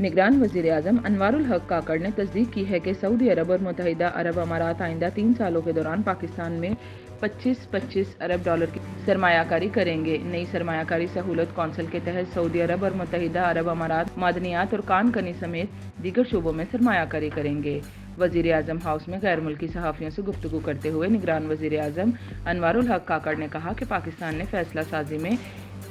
निगरान वज़ीर आज़म अनवारुल हक काकड़ ने तस्दीक की है कि सऊदी अरब और मुत्तहिदा अरब अमारात आइंदा 3 सालों के दौरान पाकिस्तान में 25-25 अरब डॉलर की सरमायाकारी करेंगे। नई सरमायाकारी सहूलत कौंसिल के तहत सऊदी अरब और मुत्तहिदा अरब अमारात मादनियात और कान कनी समेत दीगर शोबों में सरमायाकारी करेंगे। वज़ीर आज़म हाउस में गैर मुल्की सहाफ़ियों से गुफ्तगू करते हुए निगरान वज़ीर आज़म अनवारुल हक काकड़ ने कहा कि पाकिस्तान ने फैसला साजी में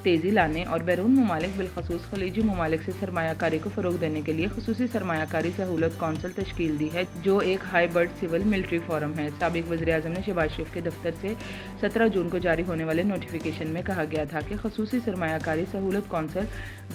तेज़ी लाने और बैरून ममालिक बिलखसूस खलीजी ममालिक से सरमायाकारी को फ़रोग़ देने के लिए ख़ुसूसी सरमायाकारी सहूलत कौंसिल तश्कील दी है, जो एक हाइब्रिड सिविल मिलिट्री फोरम है। साबिक़ वज़ीर आज़म ने शहबाज शरीफ के दफ्तर से 17 जून को जारी होने वाले नोटिफिकेशन में कहा गया था कि ख़ुसूसी सरमायाकारी सहूलत कौंसिल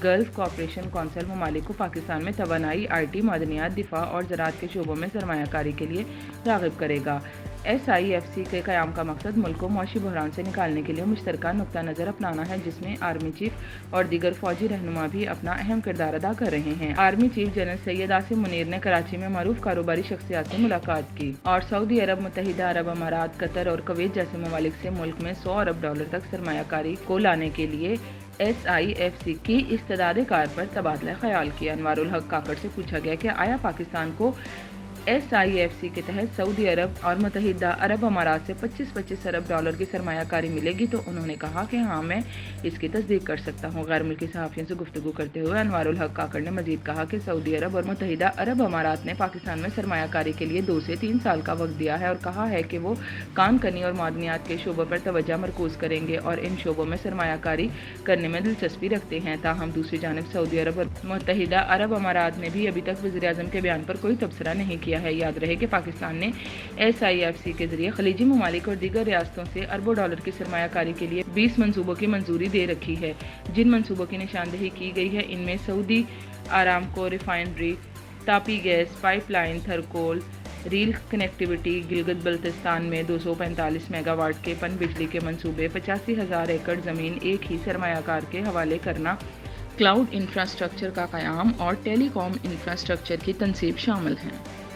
गल्फ़ कोऑपरेशन कौंसिल ममालिक को पाकिस्तान में तवानाई, IT, मादनियात, दिफा और ज़राअत के शोबों में सरमायाकारी के लिए राग़िब करेगा। SIFC के क़याम का मकसद मुल्क को मौशी बहरान से निकालने के लिए मुश्तरका नुक्ता नज़र अपनाना है, जिसमें आर्मी चीफ और दीगर फ़ौजी रहनुमा भी अपना अहम किरदार अदा कर रहे हैं। Army chief general Syed Asim Munir ने कराची में मरूफ कारोबारी शख्सियात से मुलाकात की और सऊदी अरब, मुत्तहिदा अरब अमारात, कतर और कुवैत जैसे ममालिक से मुल्क में 100 अरब डॉलर तक सरमायाकारी को लाने के लिए SIFC की इस्तेदाद कार पर तबादला ख्याल किया। अनवारुल हक काकड़ से पूछा गया कि आया पाकिस्तान को SIFC के तहत सऊदी अरब और मुत्तहिदा अरब अमारात से 25-25 अरब डॉलर की सरमायाकारी मिलेगी, तो उन्होंने कहा कि हाँ, मैं इसकी तस्दीक कर सकता हूँ। गैर मुल्की सहाफ़ियों से गुफ्तगू करते हुए अनवारुल हक काकड़ ने मजीद कहा कि सऊदी अरब और मुत्तहिदा अरब अमारात ने पाकिस्तान में सरमायाकारी के लिए 2 से 3 साल का वक्त दिया है और कहा है कि वो कान कनी और मादनियात के शोबों पर तवज्जो मरकूज़ करेंगे और इन शोबों में सरमायाकारी करने में दिलचस्पी रखते हैं। ताहम दूसरी जानिब सऊदी अरब और मुत्तहिदा अरब अमारात ने भी अभी तक वज़ीर आज़म के बयान पर कोई तबसरा नहीं किया है। याद रहे कि पाकिस्तान ने SIFC के जरिए खलीजी ममालिक और दीगर रियासतों से अरबों डॉलर की सरमायाकारी के लिए 20 मंसूबों की मंजूरी दे रखी है। जिन मंसूबों की निशानदेही की गई है, इनमें Saudi Aramco refinery, Tapi gas pipeline, Thar coal, reel connectivity, Gilgit Baltistan में 245 मेगावाट के पन बिजली के मंसूबे, 85,000 एकड़ ज़मीन एक ही सरमायाकार के हवाले करना, क्लाउड इंफ्रास्ट्रक्चर का क़याम और टेलीकॉम इंफ्रास्ट्रक्चर की तनसीब शामिल हैं।